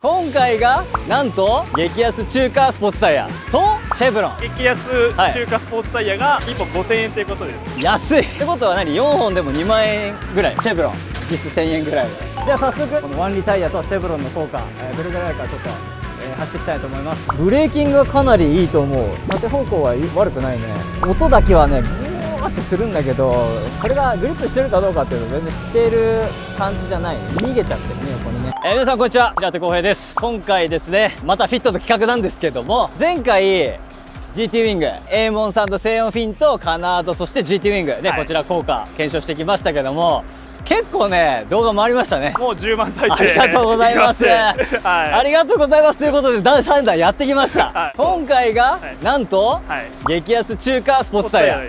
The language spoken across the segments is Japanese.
今回がなんと激安中華スポーツタイヤとシェブロン激安中華スポーツタイヤが1本5000円ということです。安いってことは何4本でも2万円ぐらい。シェブロン実質1000円ぐらいで。じゃあ早速このワンリタイヤとシェブロンの効果、どれぐらいあるかちょっと、走っていきたいと思います。ブレーキングがかなりいいと思う。縦方向は悪くないね。音だけはねブワーってするんだけど、それがグリップしてるかどうかっていうの全然している感じじゃない。逃げちゃってるね横にね。皆さんこんにちは、平手浩平です。今回ですねまたフィットの企画なんですけども、前回 GT ウィング、エーモンさんとセイオンフィンとカナード、そして GT ウィングで、こちら効果検証してきましたけども、結構ね動画回りましたね。もう10万再生ありがとうございます、はい、ありがとうございますということで第3弾やってきました、はい、今回が、はい、なんと、はい、激安中華スポーツタイヤ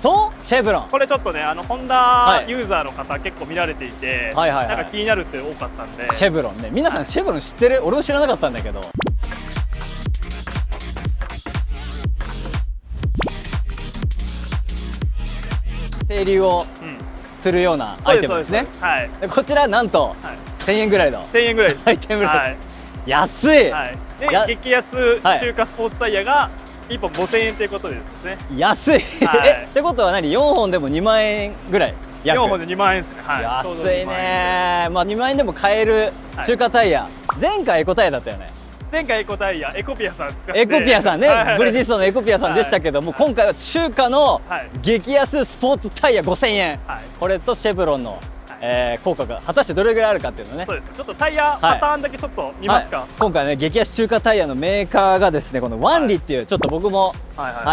とシェブロン。これちょっとねホンダユーザーの方結構見られていて、なんか気になるって多かったんで。シェブロンね、皆さんシェブロン知ってる？俺も知らなかったんだけど、整流をするようなアイテムですね。こちらなんと1000円ぐらいの1000円ぐらいです。アイテムです。安い。で激安中華スポーツタイヤが1本5000円ということですね。安い。ってことは何？4本でも2万円ぐらい。4本で2万円ですね。安いね。まあ2万円でも買える中華タイヤ。前回エコタイヤだったよね。前回エコタイヤ、エコピアさん使って、エコピアさんね、ブリヂストンのエコピアさんでしたけども、今回は中華の激安スポーツタイヤ5000円、これとシェブロンの効果が果たしてどれぐらいあるかっていうのね。そうです。ちょっとタイヤパターンだけちょっと見ますか。今回ね激安中華タイヤのメーカーがですね、このワンリっていうちょっと僕も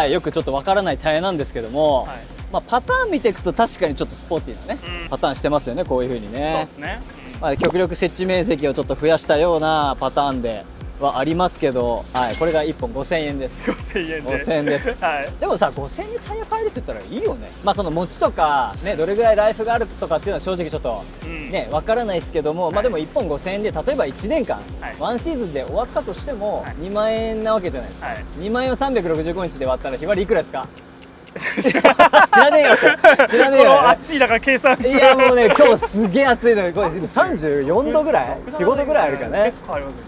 よくちょっとわからないタイヤなんですけども、まあパターン見ていくと確かにちょっとスポーティーなねパターンしてますよね。こういう風にね。そうですね。まあ極力設置面積をちょっと増やしたようなパターンではありますけど、これが1本5000円です。5000円で。5000円です。でもさ、5000円でタイヤ買えるって言ったらいいよね。まあその持ちとかね、どれぐらいライフがあるとかっていうのは正直ちょっとねわからないですけども、まあでも1本5000円で例えば1年間ワンシーズンで終わったとしても2万円なわけじゃないですか。2万円を365日で割ったら日割りいくらですか？知らねえよって知らねえよ、ね、あっちだから計算する。いやもうね今日すげえ暑いのに、これ34度ぐらい4、5度ぐらいあるからね。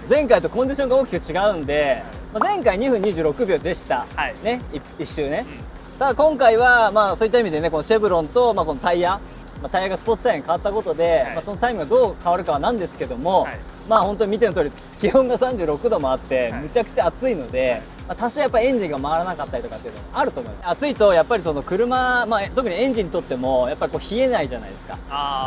前回とコンディションが大きく違うんで、前回2分26秒でした、ね、1周ね、ただ今回はまあそういった意味でね、このシェブロンとこのタイヤ、タイヤがスポーツタイヤに変わったことで、そのタイムがどう変わるかはなんですけども、まあ本当に見ての通り気温が36度もあってむちゃくちゃ暑いので、多少やっぱエンジンが回らなかったりとかっていうのもあると思います。暑いとやっぱりその車、特にエンジンにとってもやっぱりこう冷えないじゃないですか。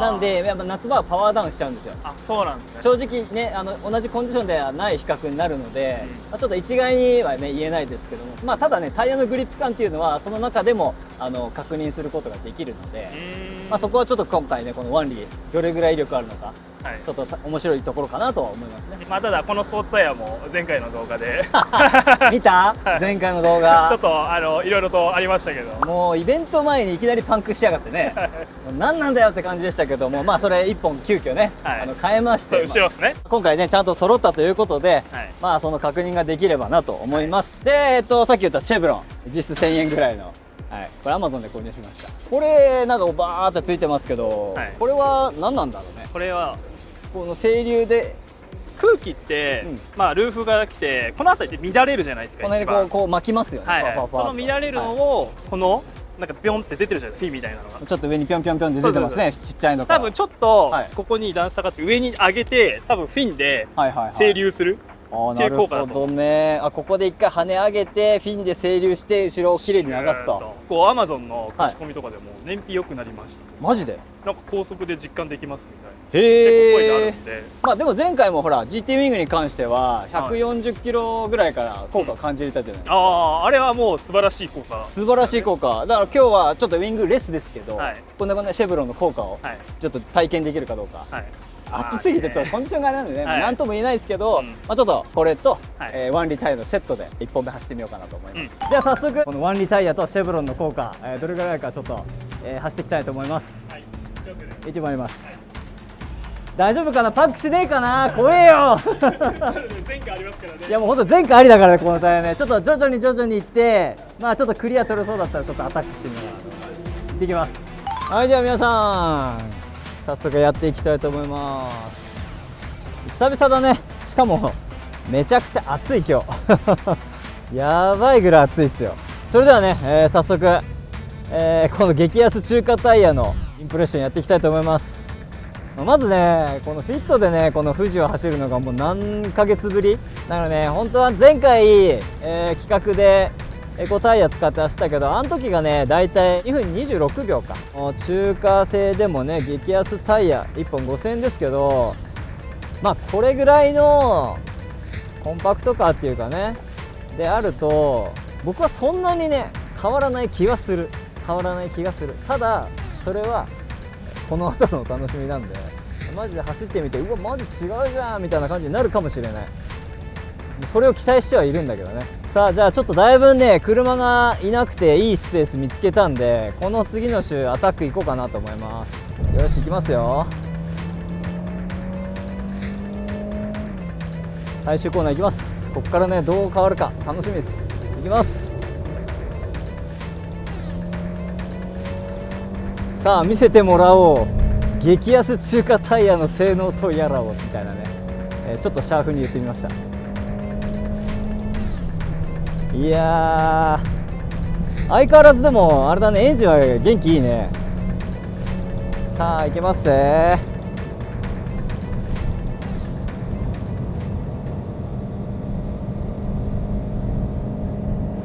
なんでやっぱ夏場はパワーダウンしちゃうんですよ。そうなんですね。正直ね同じコンディションではない比較になるので、ちょっと一概にはね言えないですけども、ただねタイヤのグリップ感っていうのはその中でも確認することができるので、そこはちょっと今回ねこのワンリーどれぐらい威力あるのか、ちょっと面白いところかなとは思いますね。ただこのスポーツタイヤも前回の動画で見た？前回の動画ちょっといろいろとありましたけど、もうイベント前にいきなりパンクしやがってね何なんだよって感じでしたけども、それ1本急遽ね変えまして、後ろですね。今回ねちゃんと揃ったということで、その確認ができればなと思います。でさっき言ったシェブロン実質1000円ぐらいの、これ Amazon で購入しました。これなんかバーってついてますけど、これは何なんだろうね。これはこの整流で空気って、ルーフが来てこの辺りで乱れるじゃないですか。この辺こう巻きますよね。その乱れるのをこのなんかピョンって出てるじゃないですか、フィンみたいなのがちょっと上にピョンピョンピョンって出てますね。ちっちゃいのから。多分ちょっとここに段差があって上に上げて、多分フィンで整流するっていう効果だと思う。なるほどね。ここで一回跳ね上げてフィンで整流して後ろをきれいに流すと。アマゾンの口コミとかでも燃費良くなりました。マジで？なんか高速で実感できますみたいな。へえ。でも前回もほら GT ウィングに関しては140キロぐらいから効果を感じれたじゃないですか。あれはもう素晴らしい効果。素晴らしい効果。だから今日はちょっとウィングレスですけど、こんなシェブロンの効果をちょっと体験できるかどうか。暑すぎてちょっとコンディションがあれなんでね、なんとも言えないですけど、ちょっとこれとワンリタイヤのセットで1本目走ってみようかなと思います。では早速このワンリタイヤとシェブロンの効果どれぐらいあるかちょっと走っていきたいと思います。行ってまいります。大丈夫かな、パンクしねえかな、怖えよ前回ありますからね。いやもうほんと前回ありだからね、このタイヤね。ちょっと徐々にいってちょっとクリア取れそうだったらちょっとアタックしてみよう。行ってきます。はい、では皆さん早速やっていきたいと思います。久々だね。かもめちゃくちゃ暑い今日やばいぐらい暑いっすよ。それではね、早速、この激安中華タイヤのインプレッションやっていきたいと思います。まずね、このフィットでね、この富士を走るのがもう何ヶ月ぶりなので、ね、本当は前回、企画でエコタイヤ使って走ったけど、あの時がねだいたい2分26秒か。中華製でもね激安タイヤ1本5000円ですけど、まあこれぐらいのコンパクトカーっていうかねであると、僕はそんなにね変わらない気がする。ただそれはこの後のお楽しみなんで、マジで走ってみて、うわマジ違うじゃんみたいな感じになるかもしれない。それを期待してはいるんだけどね。さあじゃあちょっとだいぶね車がいなくていいスペース見つけたんで、この次の週アタック行こうかなと思います。よし行きますよ。最終コーナー行きます。ここからねどう変わるか楽しみです。行きます。さあ見せてもらおう、激安中華タイヤの性能とやらをみたいなね、ちょっとシャーフに言ってみました。いやー相変わらずでもあれだね、エンジンは元気いいね。さあ行けますぜ。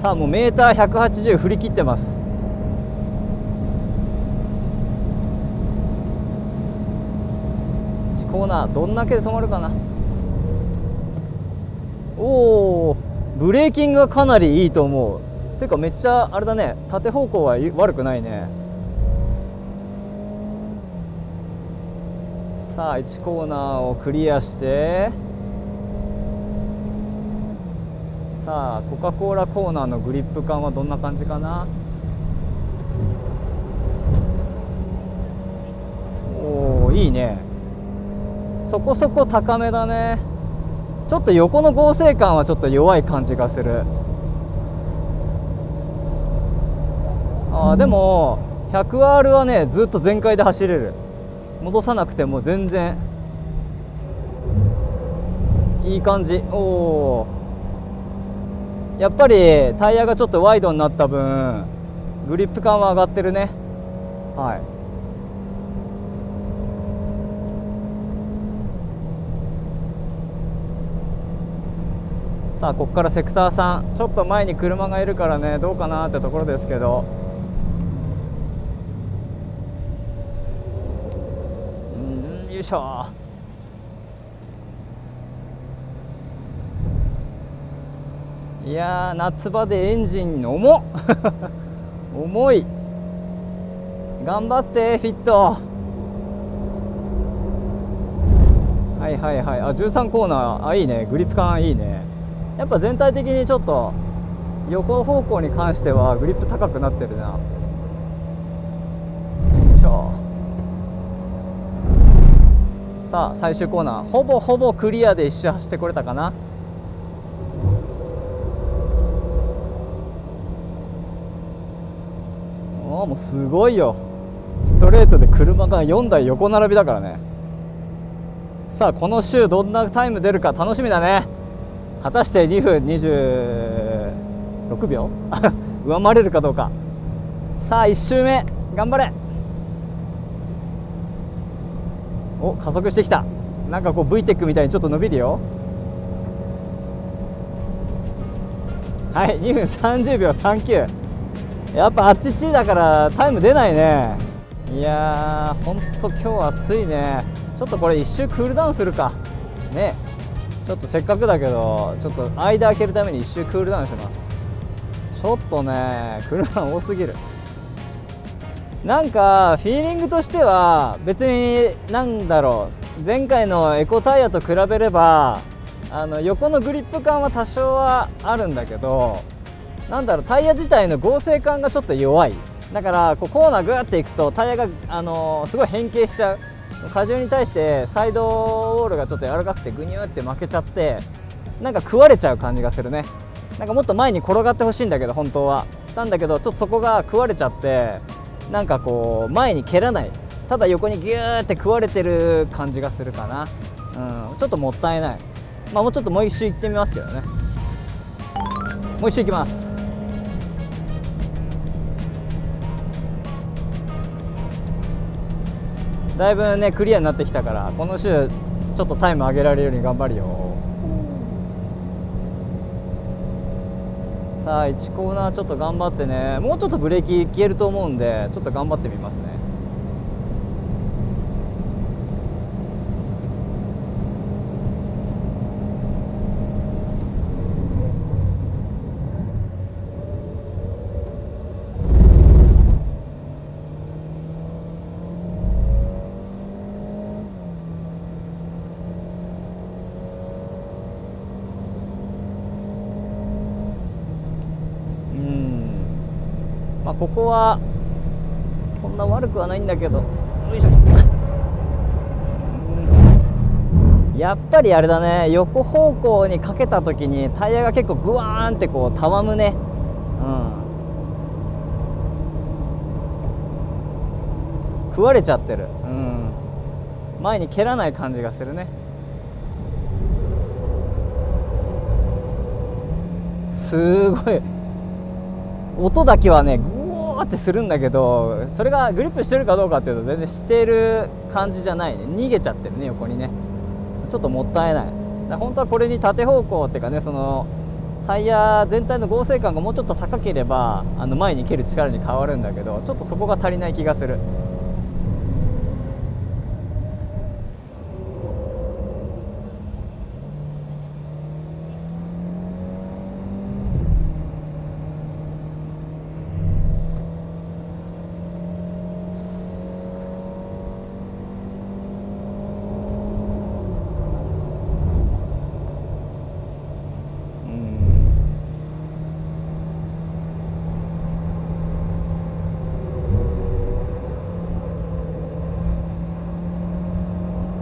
さあもうメーター180振り切ってます。コーナーどんだけで止まるかな。おおブレーキングがかなりいいと思う。てかめっちゃあれだね、縦方向は悪くないね。さあ1コーナーをクリアして、さあコカ・コーラコーナーのグリップ感はどんな感じかな。おおいいね、そこそこ高めだね。ちょっと横の合成感はちょっと弱い感じがする。でも 100R はねずっと全開で走れる。戻さなくても全然いい感じ。おーやっぱりタイヤがちょっとワイドになった分グリップ感は上がってるね。はい。さあここからセクター3、ちょっと前に車がいるからねどうかなってところですけど、よいしょ。いやー夏場でエンジン重っ重い。頑張ってフィット。はいはいはい。13コーナーいいね、グリップ感いいね。やっぱ全体的にちょっと横方向に関してはグリップ高くなってるな。よいしょ。さあ最終コーナーほぼほぼクリアで一周走ってこれたかな。もうすごいよ、ストレートで車が4台横並びだからね。さあこの週どんなタイム出るか楽しみだね。果たして2分26秒上回れるかどうか。さあ1周目頑張れ。お加速してきた。なんかこう VTEC みたいにちょっと伸びるよ。はい2分30秒39。やっぱあっちっちだからタイム出ないね。いやーほんと今日暑いね。ちょっとこれ1周クールダウンするかね。ちょっとせっかくだけどちょっと間開けるために1周クールダウンします。ちょっとね車多すぎる。なんかフィーリングとしては別になんだろう、前回のエコタイヤと比べれば横のグリップ感は多少はあるんだけど、なんだろうタイヤ自体の合成感がちょっと弱い。だからこうコーナーグーっていくとタイヤがすごい変形しちゃう。荷重に対してサイドウォールがちょっと柔らかくてグニューって負けちゃってなんか食われちゃう感じがするね。なんかもっと前に転がってほしいんだけど本当はなんだけどちょっとそこが食われちゃってなんかこう前に蹴らない、ただ横にギューって食われてる感じがするかな。ちょっともったいない。まあもうちょっともう一周行ってみますけどね。もう一周行きます。だいぶねクリアになってきたから、この週ちょっとタイム上げられるように頑張るよ。さあ1コーナーちょっと頑張ってね、もうちょっとブレーキ消えると思うんで、ちょっと頑張ってみますね。まあここはそんな悪くはないんだけど、よいしょ。やっぱりあれだね、横方向にかけた時にタイヤが結構グワーンってこうたわむね。食われちゃってる。前に蹴らない感じがするね。すごい音だけはねグワーってするんだけど、それがグリップしてるかどうかっていうと全然してる感じじゃないね。逃げちゃってるね、横にね。ちょっともったいない。本当はこれに縦方向っていうかね、そのタイヤ全体の合成感がもうちょっと高ければ前に蹴る力に変わるんだけど、ちょっとそこが足りない気がする。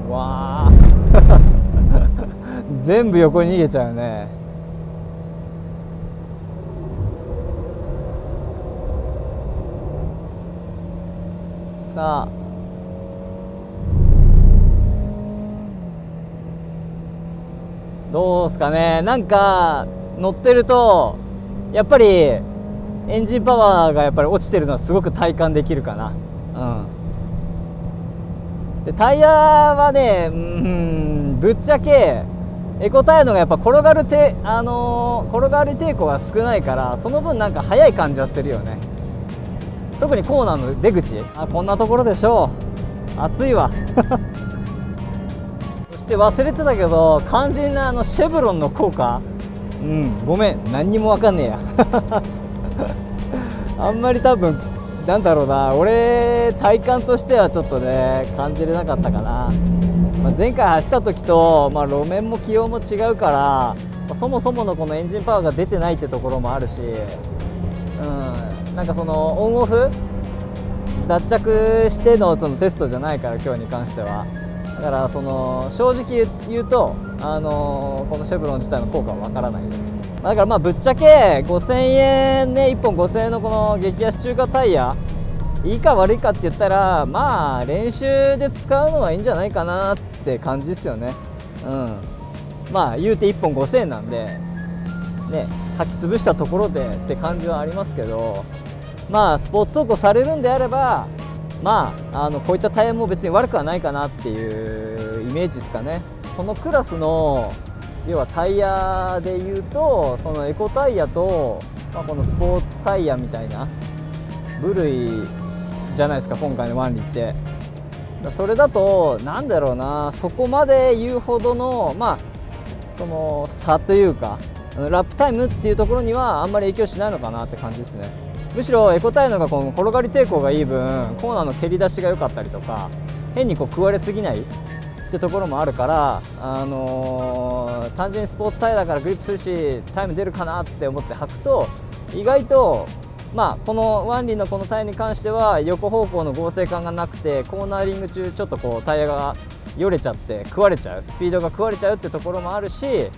わあ全部横に逃げちゃうね。さあどうすかね。なんか乗ってるとやっぱりエンジンパワーがやっぱり落ちてるのはすごく体感できるかな。でタイヤはね、ぶっちゃけエコタイヤのがやっぱ転がり抵抗が少ないから、その分なんか速い感じはするよね。特にコーナーの出口、こんなところでしょう。暑いわそして忘れてたけど、肝心なシェブロンの効果、ごめん何にも分かんねえやあんまり多分なんだろうな、俺体感としてはちょっとね感じれなかったかな。前回走った時と、路面も気温も違うから、そもそものこのエンジンパワーが出てないってところもあるし、なんかそのオンオフ脱着してのそのテストじゃないから、今日に関しては。だからその正直言うと、このシェブロン自体の効果はわからないです。だからぶっちゃけ5000円ね、1本5000円のこの激安中華タイヤ、いいか悪いかって言ったら、練習で使うのはいいんじゃないかなって感じですよね。言うて1本5000円なんでね、履き潰したところでって感じはありますけど、スポーツ走行されるんであれば、こういったタイヤも別に悪くはないかなっていうイメージですかね。このクラスの要はタイヤでいうと、そのエコタイヤと、このスポーツタイヤみたいな部類じゃないですか、今回のワンリって。それだとなんだろうな、そこまで言うほどのその差というか、ラップタイムっていうところにはあんまり影響しないのかなって感じですね。むしろエコタイヤのがこの転がり抵抗がいい分、コーナーの蹴り出しが良かったりとか、変に食われすぎないってところもあるから、単純にスポーツタイヤだからグリップするしタイム出るかなって思って履くと、意外とこのワンリーのこのタイヤに関しては横方向の合成感がなくて、コーナーリング中ちょっとこうタイヤがよれちゃって食われちゃう、スピードが食われちゃうってところもあるし、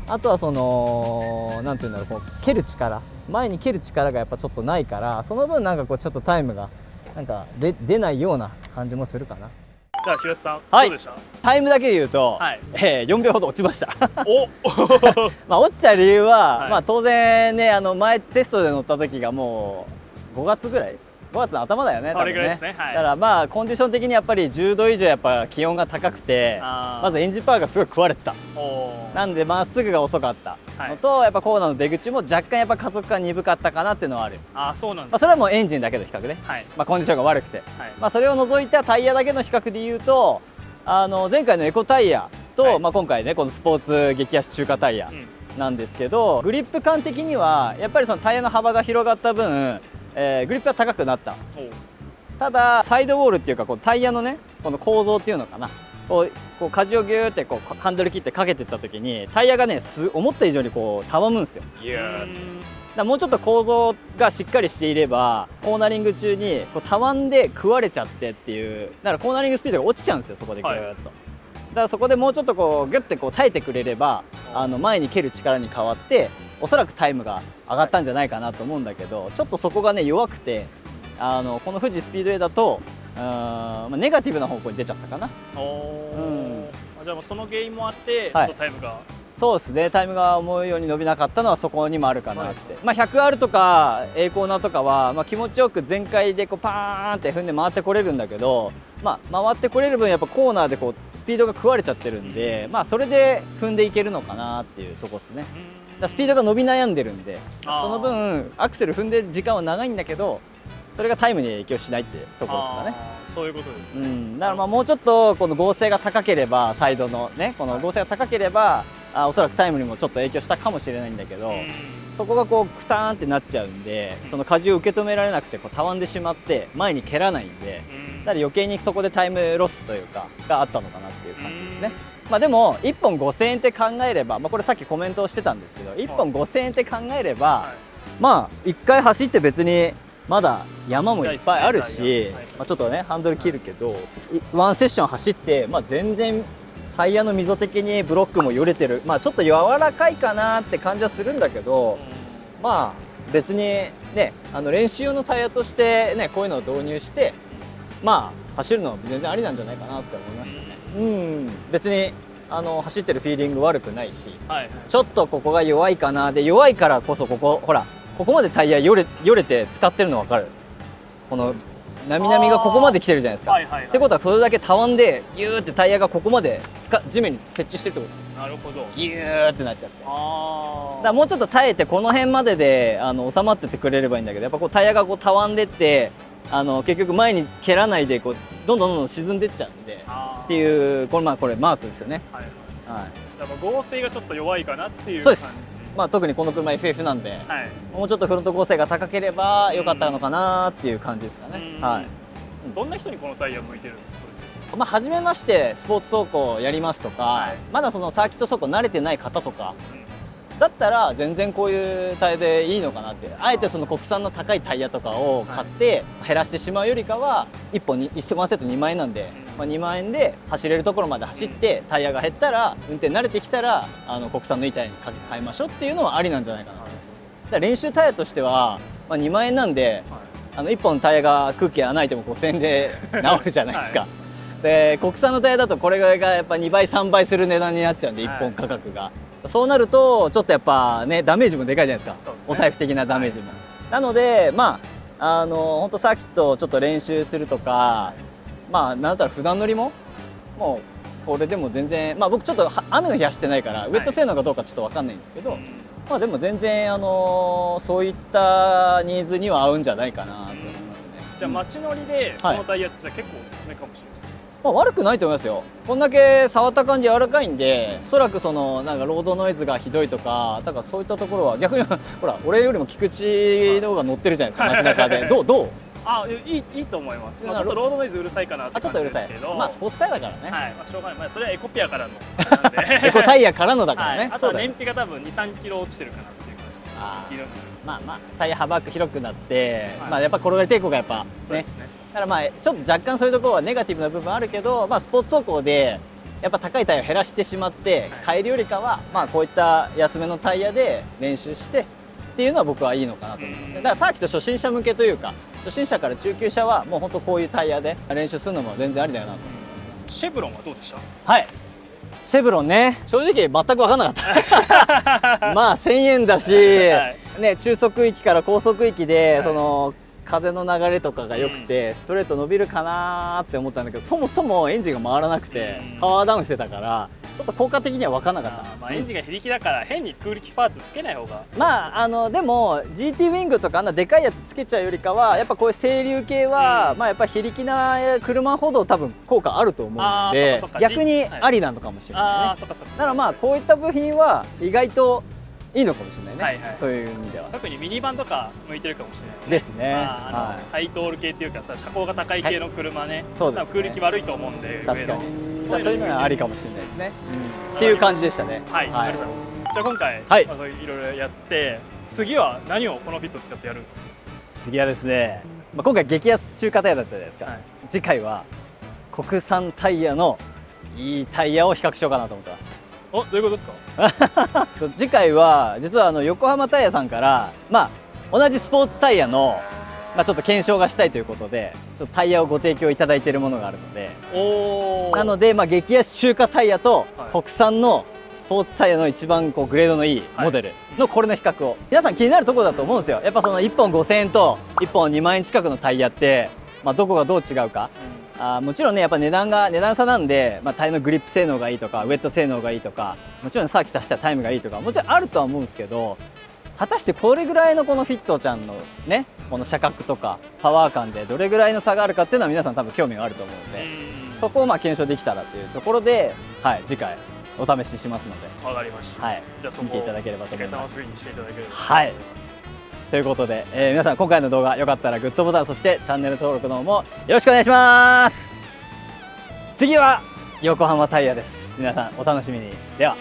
あとはそのなんていうんだろう、こう蹴る力、前に蹴る力がやっぱちょっとないから、その分なんかこうちょっとタイムがなんか出ないような感じもするかな。じゃあ広瀬さん、はいどうでした？タイムだけで言うと、はい4秒ほど落ちましたおまあ落ちた理由は、はいまあ当然ね前テストで乗った時がもう5月ぐらい5月の頭だよね。それぐらいですね。はい。だからまあコンディション的にやっぱり10度以上やっぱ気温が高くて、まずエンジンパワーがすごい食われてた。なんでまっすぐが遅かったのと、やっぱコーナーの出口も若干やっぱ加速が鈍かったかなっていうのはある。ああ、そうなんです。まあそれはもうエンジンだけの比較で、まあコンディションが悪くて、まあそれを除いたタイヤだけの比較で言うと、前回のエコタイヤと、まあ今回ねこのスポーツ激安中華タイヤなんですけど、グリップ感的にはやっぱりそのタイヤの幅が広がった分、グリップは高くなった。ただサイドウォールっていうかこうタイヤのねこの構造っていうのかな、こう舵をギューってこうハンドル切ってかけていった時にタイヤがね思った以上にこうたわむんですよ。ギューって。だからもうちょっと構造がしっかりしていればコーナリング中にこうたわんで食われちゃってっていう、だからコーナリングスピードが落ちちゃうんですよそこでギューッと。だからそこでもうちょっとこうギュッてこう耐えてくれれば前に蹴る力に変わっておそらくタイムが上がったんじゃないかなと思うんだけど、ちょっとそこがね弱くてこの富士スピードウェイだとネガティブな方向に出ちゃったかな。じゃあもうその原因もあってちょっとタイムが、そうですね、タイムが思うように伸びなかったのはそこにもあるかなって、まあ 100R とか A コーナーとかは、まあ、気持ちよく全開でこうパーンって踏んで回ってこれるんだけど、まあ、回ってこれる分やっぱコーナーでこうスピードが食われちゃってるんで、まあそれで踏んでいけるのかなっていうとこですね。だスピードが伸び悩んでるんで、その分アクセル踏んでる時間は長いんだけどそれがタイムに影響しないっていうところですかね。そういうことですね。だからまあもうちょっとこの剛性が高ければ、サイドのねこの剛性が高ければ、おそらくタイムにもちょっと影響したかもしれないんだけど、そこがこうクターンってなっちゃうんで、その舵を受け止められなくてこうたわんでしまって前に蹴らないんで、だから余計にそこでタイムロスというかがあったのかなっていう感じですね。まあでも1本5000円って考えれば、まあこれさっきコメントをしてたんですけど、1本5000円って考えれば、まあ1回走って別にまだ山もいっぱいあるし、まあちょっとねハンドル切るけど、ワンセッション走って、まあ全然タイヤの溝的にブロックもよれてる、まあちょっと柔らかいかなって感じはするんだけど、まあ別にね練習用のタイヤとしてねこういうのを導入してまあ走るのは全然ありなんじゃないかなって思いましたね。別に走ってるフィーリング悪くないし、ちょっとここが弱いかなで、弱いからこそここほらここまでタイヤよれて使ってるの分かる？このなみなみがここまで来てるじゃないですか。ってことはそれだけたわんでギューってタイヤがここまで地面に設置してるってことです。なるほど。ギューってなっちゃって。だからもうちょっと耐えてこの辺までで収まっててくれればいいんだけど、やっぱこうタイヤがこうたわんでって結局前に蹴らないでこうどんどん沈んでっちゃうんでっていうこれマークですよね。じゃあ剛性がちょっと弱いかなっていう感じ。そうです。まあ特にこの車 FF なんで、もうちょっとフロント剛性が高ければ良かったのかなっていう感じですかね。どんな人にこのタイヤ向いてるんですか？まあ初めましてスポーツ走行やりますとか、まだそのサーキット走行慣れてない方とかだったら全然こういうタイヤでいいのかなって、あえてその国産の高いタイヤとかを買って減らしてしまうよりかは1本1セット2万円なんで、まあ、2万円で走れるところまで走ってタイヤが減ったら運転慣れてきたら国産のいいタイヤに変えましょうっていうのはありなんじゃないかな。だから練習タイヤとしては、まあ、2万円なんで1本タイヤが空気穴開いても5000円で治るじゃないですか。で国産のタイヤだとこれがやっぱ2倍3倍する値段になっちゃうんで、1本価格が。そうなるとちょっとやっぱねダメージもでかいじゃないですか、お財布的なダメージも。なのでまあ本当サーキットをちょっと練習するとか、まあなんだったら普段乗りももうこれでも全然、まあ僕ちょっと雨の日走ってないからウェット性能かどうかちょっと分かんないんですけど、まあでも全然そういったニーズには合うんじゃないかなと思いますね。じゃあ街乗りでこのタイヤって結構おすすめかもしれない。まあ悪くないと思いますよ。こんだけ触った感じ柔らかいんで、おそらくそのなんかロードノイズがひどいとか、だからそういったところは逆にほら俺よりも菊池の方が乗ってるじゃないですか、街中で。どう？いいと思います。まあちょっとロードノイズうるさいかなって感じですけど、まあスポーツタイヤだからね。はい、まあしょうがない。まあそれはエコピアからのなんでエコタイヤからのだからね。あとは燃費が多分2、3キロ落ちてるかなっていう感じ。まあタイヤ幅広くなって、まあやっぱ転がり抵抗がやっぱね。だからまあちょっと若干そういうところはネガティブな部分あるけど、まあスポーツ走行でやっぱ高いタイヤを減らしてしまって変えるよりかは、まあこういった安めのタイヤで練習してっていうのは僕はいいのかなと思いますね。だからサーキット初心者向けというか、初心者から中級者はもう本当こういうタイヤで練習するのも全然ありだよなと思いますね。シェブロンはどうでした？はい、シェブロンね、正直全く分かんなかったまあ1000円だし、はい、ね、中速域から高速域で、はい、その風の流れとかが良くて、ストレート伸びるかなって思ったんだけど、そもそもエンジンが回らなくてパワーダウンしてたから、ちょっと効果的には分からなかった。まあエンジンが非力だから変に空力パーツつけない方が、まあでも GT ウィングとかあんなでかいやつつけちゃうよりかは、やっぱこういう整流系は、まあやっぱ非力な車ほど多分効果あると思うので、逆にありなのかもしれないね。だからまあこういった部品は意外といいのかもしれないね。そういう意味では特にミニバンとか向いてるかもしれないですね。ハイトール系っていうかさ、車高が高い系の車ね、多分空力悪いと思うんで、確かにそういうのはありかもしれないですねっていう感じでしたね。はい、ありがとうございます。じゃあ今回いろいろやって、次は何をこのフィット使ってやるんですか？次はですね、今回激安中華タイヤだったじゃないですか。次回は国産タイヤのいいタイヤを比較しようかなと思ってます。お、どういうことですか？次回は実は横浜タイヤさんから、まあ、同じスポーツタイヤの、まあ、ちょっと検証がしたいということで、ちょっとタイヤをご提供いただいているものがあるので、なので、まあ、激安中華タイヤと国産のスポーツタイヤの一番こうグレードのいいモデルのこれの比較を、皆さん気になるところだと思うんですよ。やっぱその1本5000円と1本2万円近くのタイヤって、まあ、どこがどう違うか。もちろんね、やっぱ値段差なんで、まあ、タイヤのグリップ性能がいいとかウェット性能がいいとか、もちろんサーキット走ったらタイムがいいとかもちろんあるとは思うんですけど、果たしてこれぐらいのこのフィットちゃんのね、この車格とかパワー感でどれぐらいの差があるかっていうのは皆さん多分興味があると思うので、そこをまあ検証できたらっていうところで、はい、次回お試ししますので、わかりました。はい、じゃあそこ見ていただければと思います。次回楽しみにしていただければと思います。はい。ということで、皆さん今回の動画良かったらグッドボタン、そしてチャンネル登録の方もよろしくお願いします。次は横浜タイヤです。皆さんお楽しみに。では。